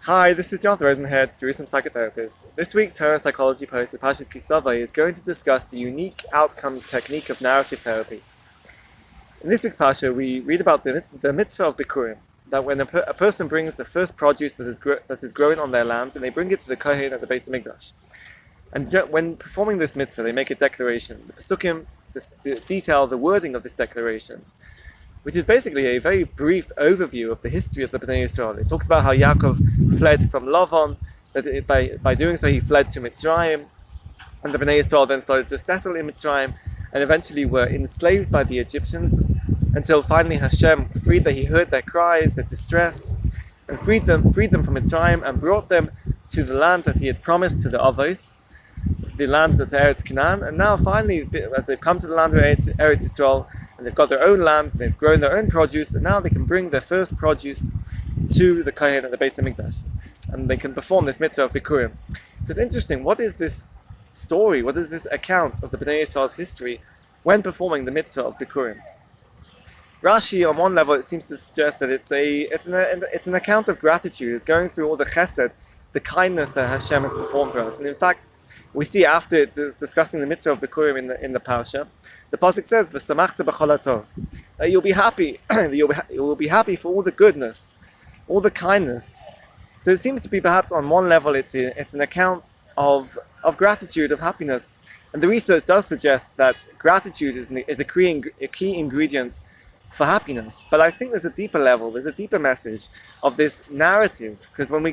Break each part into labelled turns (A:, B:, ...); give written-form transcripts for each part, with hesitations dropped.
A: Hi, this is Jonathan Rosenhead, Jerusalem psychotherapist. This week's Torah and Psychology post of Parshas Tavo is going to discuss the unique outcomes technique of narrative therapy. In this week's Parsha, we read about the mitzvah of Bikurim, that when a person brings the first produce that is growing on their land, and they bring it to the Kohen at the Beis Hamikdash. And when performing this mitzvah, they make a declaration. The Pesukim detail the wording of this declaration, which is basically a very brief overview of the history of the Bnei Yisrael. It talks about how Yaakov fled from Lavan, that by doing so he fled to Mitzrayim, and the Bnei Yisrael then started to settle in Mitzrayim, and eventually were enslaved by the Egyptians, until finally Hashem freed them. He heard their cries, their distress, and freed them from Mitzrayim, and brought them to the land that he had promised to the Avos, the land of Eretz Canaan. And now finally, as they've come to the land of Eretz Yisrael, and they've got their own land, they've grown their own produce, and now they can bring their first produce to the Kohen at the Beis Hamikdash, and they can perform this mitzvah of Bikurim. So it's interesting, what is this story, what is this account of the Bnei Yisrael's history when performing the mitzvah of Bikurim? Rashi, on one level, it seems to suggest that it's an account of gratitude. It's going through all the chesed, the kindness that Hashem has performed for us. And in fact, we see after discussing the mitzvah of Bikurim in the parsha, the pasuk says, "V'samachta b'chol hatov," that you'll be happy, you will be happy for all the goodness, all the kindness. So it seems to be perhaps on one level it's an account of gratitude, of happiness, and the research does suggest that gratitude is a key ingredient for happiness. But I think there's a deeper level, there's a deeper message of this narrative, because when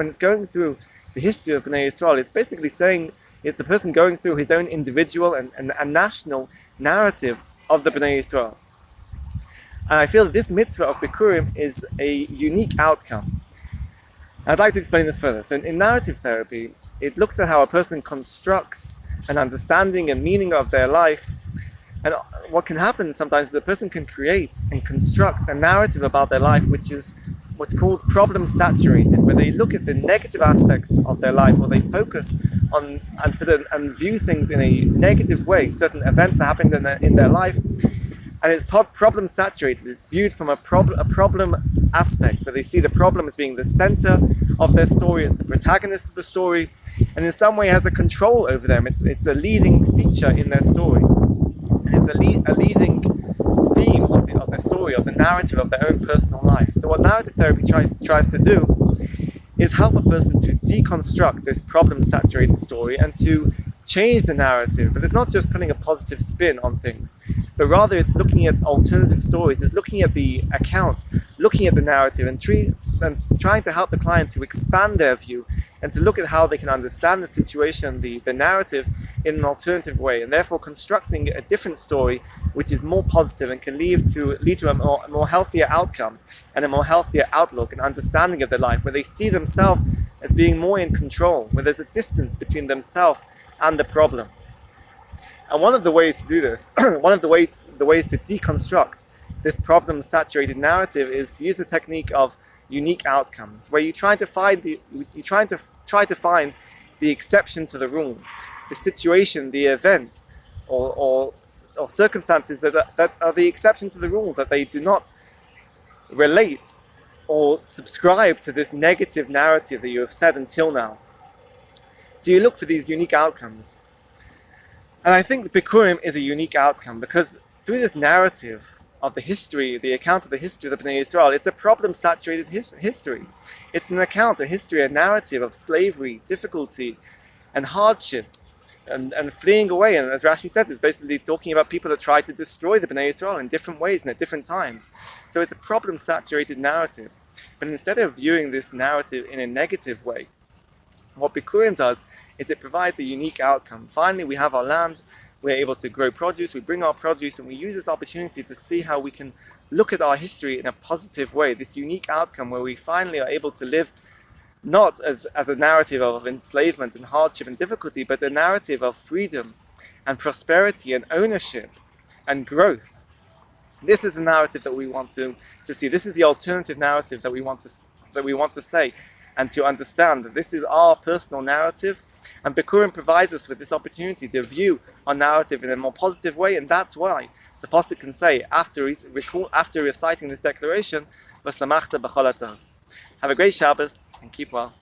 A: it's going through the history of Bnei Yisrael, it's basically saying it's a person going through his own individual and national narrative of the Bnei Yisrael. And I feel that this mitzvah of Bikurim is a unique outcome. I'd like to explain this further. So in narrative therapy, it looks at how a person constructs an understanding and meaning of their life. And what can happen sometimes is a person can create and construct a narrative about their life which is what's called problem saturated, where they look at the negative aspects of their life, or they focus on and view things in a negative way, certain events that happened in their life, and it's problem saturated. It's viewed from a problem aspect, where they see the problem as being the center of their story, it's the protagonist of the story, and in some way has a control over them. It's a leading feature in their story, and it's a leading theme of their story, of the narrative of their own personal life. So what narrative therapy tries to do is help a person to deconstruct this problem-saturated story and to change the narrative. But it's not just putting a positive spin on things, but rather it's looking at alternative stories, it's looking at the account, looking at the narrative, and trying to help the client to expand their view and to look at how they can understand the situation, the narrative, in an alternative way, and therefore constructing a different story which is more positive and can lead to a more healthier outcome and a more healthier outlook and understanding of their life, where they see themselves as being more in control, where there's a distance between themselves and the problem. And one of the ways to do this, one of the ways to deconstruct this problem-saturated narrative, is to use the technique of unique outcomes, where you try to find the exception to the rule, the situation, the event, or circumstances that are the exception to the rule, that they do not relate or subscribe to this negative narrative that you have said until now. So you look for these unique outcomes. And I think Bikurim is a unique outcome, because through this narrative of the history, the account of the history of the Bnei Yisrael, it's a problem-saturated history. It's an account, a history, a narrative of slavery, difficulty, and hardship, and fleeing away. And as Rashi says, it's basically talking about people that try to destroy the Bnei Yisrael in different ways and at different times. So it's a problem-saturated narrative. But instead of viewing this narrative in a negative way, what Bikurim does is it provides a unique outcome. Finally, we have our land, we're able to grow produce, we bring our produce, and we use this opportunity to see how we can look at our history in a positive way, this unique outcome where we finally are able to live not as a narrative of enslavement and hardship and difficulty, but a narrative of freedom and prosperity and ownership and growth. This is the narrative that we want to see. This is the alternative narrative that we want to say, and to understand that this is our personal narrative, and Bikurim provides us with this opportunity to view our narrative in a more positive way. And that's why the pasuk can say, after reciting this declaration, "V'samachta b'chol hatov." Have a great Shabbos. and keep well.